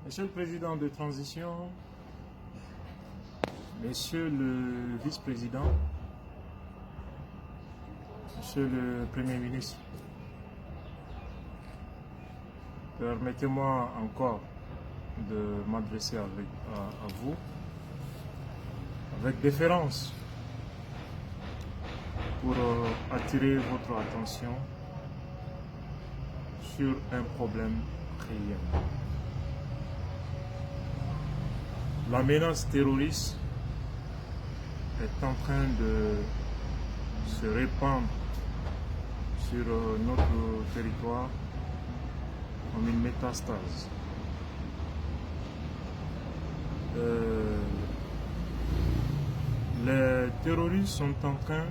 Monsieur le Président de transition, Monsieur le Vice-président, Monsieur le Premier ministre, permettez-moi encore de m'adresser à vous avec déférence pour attirer votre attention sur un problème réel. La menace terroriste est en train de se répandre sur notre territoire comme une métastase. Les terroristes sont en train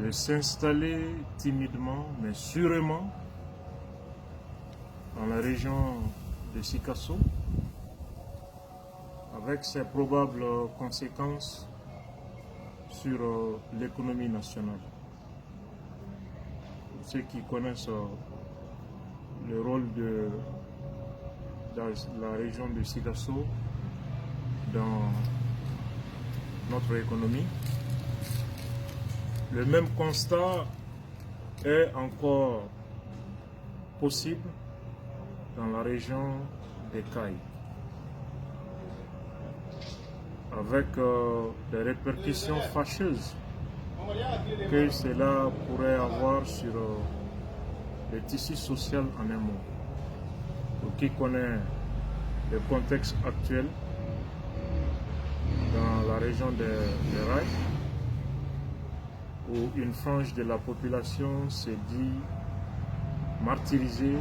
de s'installer timidement mais sûrement dans la région de Sikasso, avec ses probables conséquences sur l'économie nationale. Pour ceux qui connaissent le rôle de la région de Sikasso dans notre économie, le même constat est encore possible dans la région des Cayes, avec des répercussions fâcheuses que cela pourrait avoir sur le tissu social en un mot. Pour qui connaît le contexte actuel dans la région des Rails, où une frange de la population s'est dit martyrisée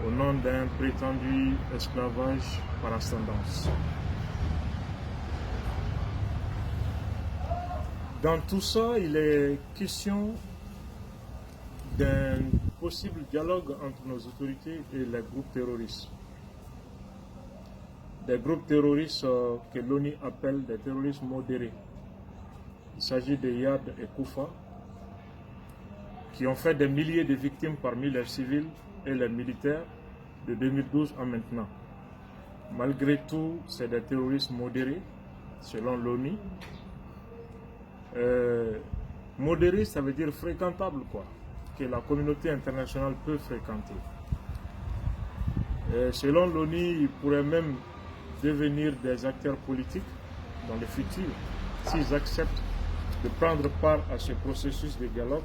au nom d'un prétendu esclavage par ascendance. Dans tout ça, il est question d'un possible dialogue entre nos autorités et les groupes terroristes. Des groupes terroristes que l'ONU appelle des terroristes modérés. Il s'agit de Yad et Koufa, qui ont fait des milliers de victimes parmi les civils et les militaires de 2012 à maintenant. Malgré tout, c'est des terroristes modérés, selon l'ONU. Modéré, ça veut dire fréquentable, quoi, que la communauté internationale peut fréquenter. Selon l'ONU, ils pourraient même devenir des acteurs politiques dans le futur, s'ils acceptent de prendre part à ce processus de dialogue.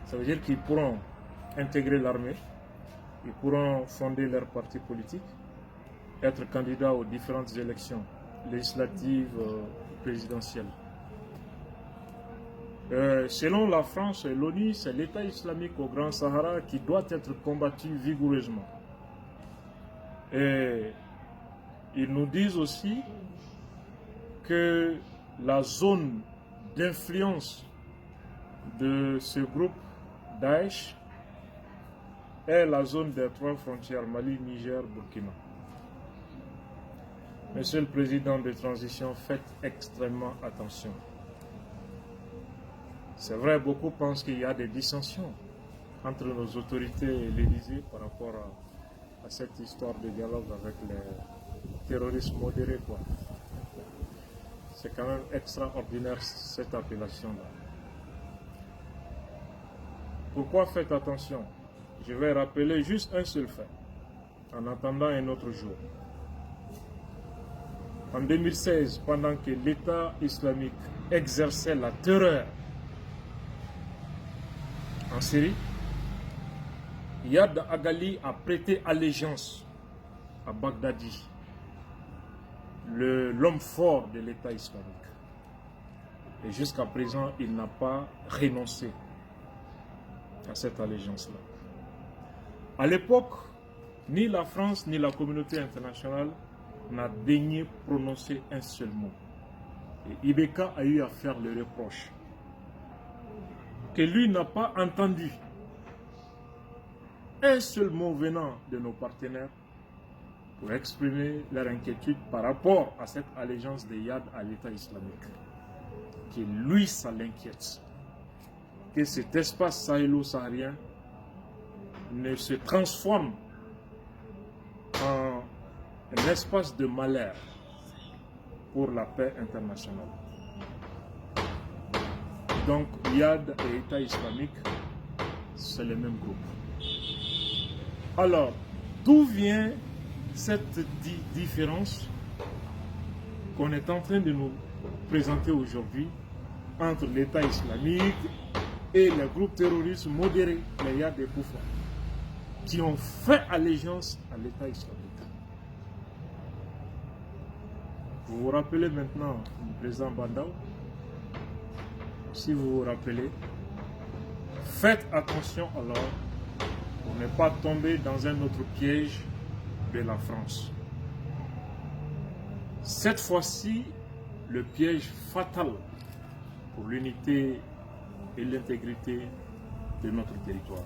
Ça veut dire qu'ils pourront intégrer l'armée, ils pourront fonder leur parti politique, être candidats aux différentes élections législatives, présidentielles. Selon la France et l'ONU, c'est l'État islamique au Grand Sahara qui doit être combattu vigoureusement. Et ils nous disent aussi que la zone d'influence de ce groupe Daesh est la zone des 3 frontières Mali, Niger, Burkina. Monsieur le Président de transition, faites extrêmement attention. C'est vrai, beaucoup pensent qu'il y a des dissensions entre nos autorités et l'Élysée par rapport à cette histoire de dialogue avec les terroristes modérés, quoi. C'est quand même extraordinaire cette appellation-là. Pourquoi faites attention? Je vais rappeler juste un seul fait, en attendant un autre jour. En 2016, pendant que l'État islamique exerçait la terreur en Syrie, Yad Agali a prêté allégeance à Baghdadi, l'homme fort de l'État islamique. Et jusqu'à présent, il n'a pas renoncé à cette allégeance-là. À l'époque, ni la France ni la communauté internationale n'a daigné prononcer un seul mot. Et Ibeka a eu à faire le reproche que lui n'a pas entendu un seul mot venant de nos partenaires pour exprimer leur inquiétude par rapport à cette allégeance de Yad à l'État islamique. Que lui, ça l'inquiète. Que cet espace sahélo-saharien ne se transforme un espace de malheur pour la paix internationale. Donc, IAD et État islamique, c'est le même groupe. Alors, d'où vient cette différence qu'on est en train de nous présenter aujourd'hui entre l'État islamique et les groupes terroristes modérés, les Yad et Koufa, qui ont fait allégeance à l'État islamique? Vous vous rappelez maintenant du président Bandao? Si vous vous rappelez, faites attention alors pour ne pas tomber dans un autre piège de la France. Cette fois-ci, le piège fatal pour l'unité et l'intégrité de notre territoire.